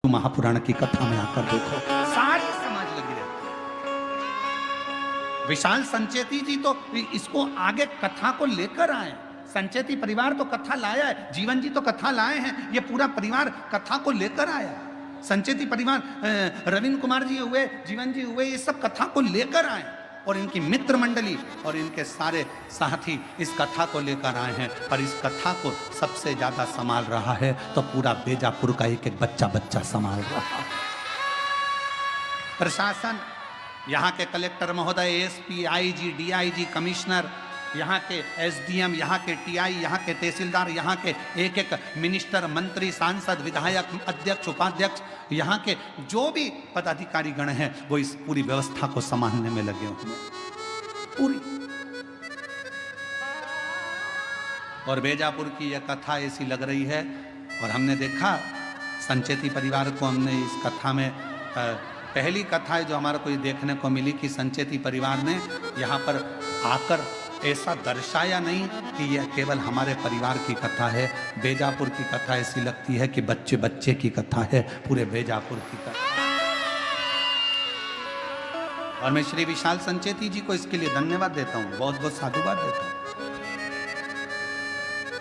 महापुराण की कथा में आकर देखो, सारी समाज लगी रहती। विशाल संचेती जी तो इसको आगे कथा को लेकर आए। संचेती परिवार तो कथा लाया है, जीवन जी तो कथा लाए हैं, ये पूरा परिवार कथा को लेकर आया। संचेती परिवार, रविंद्र कुमार जी हुए, जीवन जी हुए, ये सब कथा को लेकर आए और इनकी मित्र मंडली और इनके सारे साथी इस कथा को लेकर आए हैं। पर इस कथा को सबसे ज्यादा संभाल रहा है तो पूरा बेजापुर का एक एक बच्चा बच्चा संभाल रहा है। प्रशासन, यहाँ के कलेक्टर महोदय, एसपी, आईजी, डीआईजी, कमिश्नर, यहाँ के एसडीएम, यहाँ के टीआई, यहाँ के तहसीलदार, यहाँ के एक एक मिनिस्टर, मंत्री, सांसद, विधायक, अध्यक्ष, उपाध्यक्ष, यहाँ के जो भी पदाधिकारी गण हैं वो इस पूरी व्यवस्था को संभालने में लगे हुए पूरी। और बेजापुर की यह कथा ऐसी लग रही है और हमने देखा संचेती परिवार को, हमने इस कथा में पहली कथा है जो हमारा कोई देखने को मिली कि संचेती परिवार ने यहाँ पर आकर ऐसा दर्शाया नहीं कि यह केवल हमारे परिवार की कथा है। बेजापुर की कथा ऐसी लगती है कि बच्चे बच्चे की कथा है, पूरे बेजापुर की कथा। और मैं श्री विशाल संचेती जी को इसके लिए धन्यवाद देता हूँ, बहुत बहुत साधुवाद देता हूँ।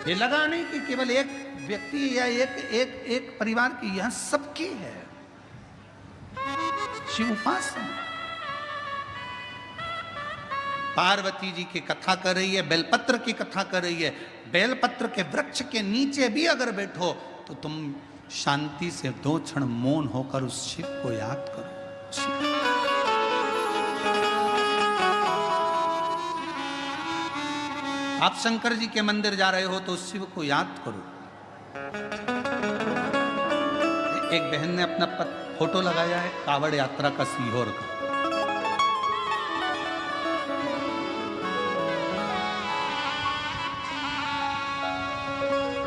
ये लगा नहीं कि केवल एक व्यक्ति या एक परिवार की, यह सबकी है। शिव उपासना पार्वती जी की कथा कर रही है, बेलपत्र की कथा कर रही है। बेलपत्र के वृक्ष के नीचे भी अगर बैठो तो तुम शांति से 2 क्षण मौन होकर उस शिव को याद करो। आप शंकर जी के मंदिर जा रहे हो तो उस शिव को याद करो। एक बहन ने अपना फोटो लगाया है कावड़ यात्रा का, सीहोर का।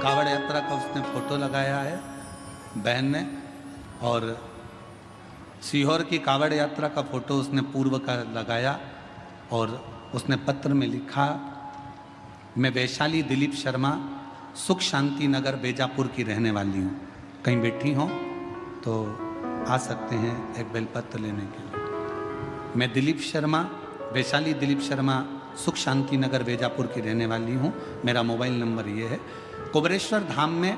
कावड़ यात्रा का उसने फोटो लगाया है बहन ने, और सीहोर की कावड़ यात्रा का फोटो उसने पूर्व का लगाया और उसने पत्र में लिखा, मैं वैशाली दिलीप शर्मा, सुख शांति नगर बेजापुर की रहने वाली हूँ। कहीं बैठी हो तो आ सकते हैं एक बेलपत्र लेने के लिए। मैं दिलीप शर्मा, वैशाली दिलीप शर्मा, सुख शांति नगर बेजापुर की रहने वाली हूँ। मेरा मोबाइल नंबर ये है। कुबेरेश्वर धाम में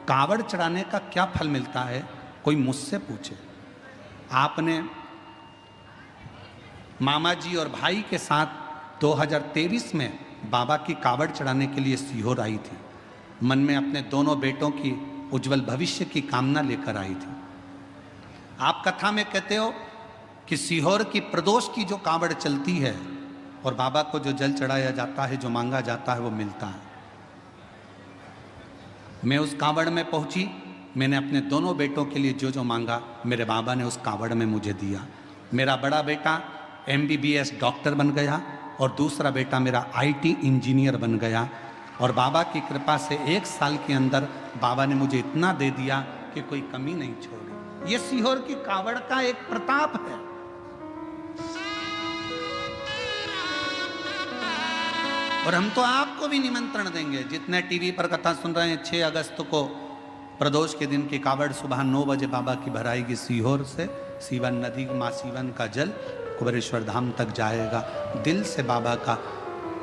कावड़ चढ़ाने का क्या फल मिलता है, कोई मुझसे पूछे। आपने मामा जी और भाई के साथ 2023 में बाबा की कावड़ चढ़ाने के लिए सीहोर आई थी। मन में अपने दोनों बेटों की उज्जवल भविष्य की कामना लेकर आई थी। आप कथा में कहते हो कि सीहोर की प्रदोष की जो कावड़ चलती है और बाबा को जो जल चढ़ाया जाता है, जो मांगा जाता है वो मिलता है। मैं उस कावड़ में पहुंची, मैंने अपने दोनों बेटों के लिए जो जो मांगा मेरे बाबा ने उस कावड़ में मुझे दिया। मेरा बड़ा बेटा MBBS डॉक्टर बन गया और दूसरा बेटा मेरा IT इंजीनियर बन गया। और बाबा की कृपा से 1 साल के अंदर बाबा ने मुझे इतना दे दिया कि कोई कमी नहीं छोड़ी। ये सीहोर की कावड़ का एक प्रताप है। और हम तो आपको भी निमंत्रण देंगे, जितने टीवी पर कथा सुन रहे हैं, 6 अगस्त को प्रदोष के दिन की कावड़ सुबह 9 बजे बाबा की भराएगी सीहोर से। सीवन नदी, माँ सीवन का जल कुबेरेश्वर धाम तक जाएगा। दिल से बाबा का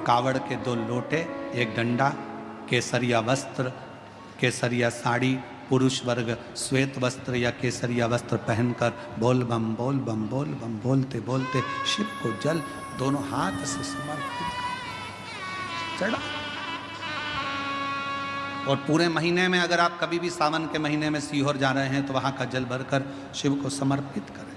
कावड़ के 2 लोटे, 1 डंडा, केसरिया वस्त्र, केसरिया साड़ी, पुरुष वर्ग श्वेत वस्त्र या केसरिया वस्त्र पहनकर बोल बम बोल बम बोल बम बोलते बोलते शिव को जल दोनों हाथ से समर्पित चढ़ा। और पूरे महीने में अगर आप कभी भी सावन के महीने में सीहोर जा रहे हैं तो वहां का जल भरकर शिव को समर्पित करें।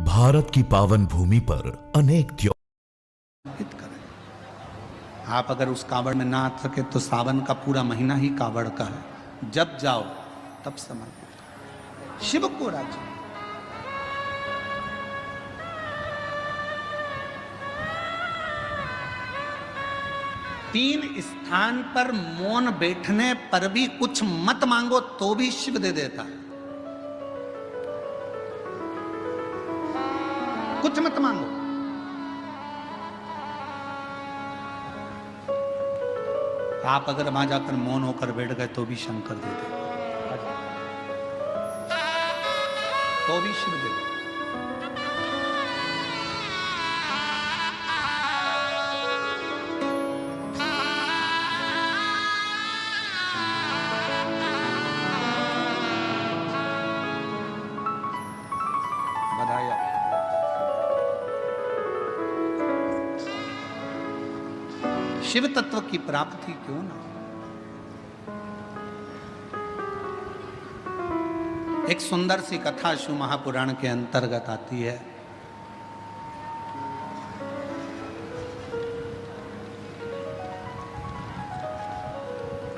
भारत की पावन भूमि पर अनेक समर्पित करें। आप अगर उस कावड़ में ना आ सके तो सावन का पूरा महीना ही कावड़ का है। जब जाओ तब समर्पित करो शिव को राज्य। तीन स्थान पर मौन बैठने पर भी कुछ मत मांगो तो भी शिव दे देता है। कुछ मत मांगो। आप अगर वहां जाकर मौन होकर बैठ गए तो भी शंकर दे दे, तो भी शिव दे दे। बधाई आपको। शिव तत्व की प्राप्ति क्यों ना। एक सुंदर सी कथा शिव महापुराण के अंतर्गत आती है।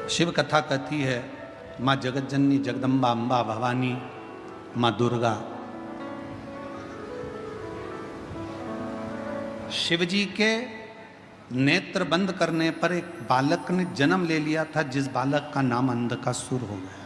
शिव कथा कहती है, माँ जगतजननी जगदम्बा अम्बा भवानी माँ दुर्गा शिवजी के नेत्र बंद करने पर एक बालक ने जन्म ले लिया था, जिस बालक का नाम अंधकासुर हो गया।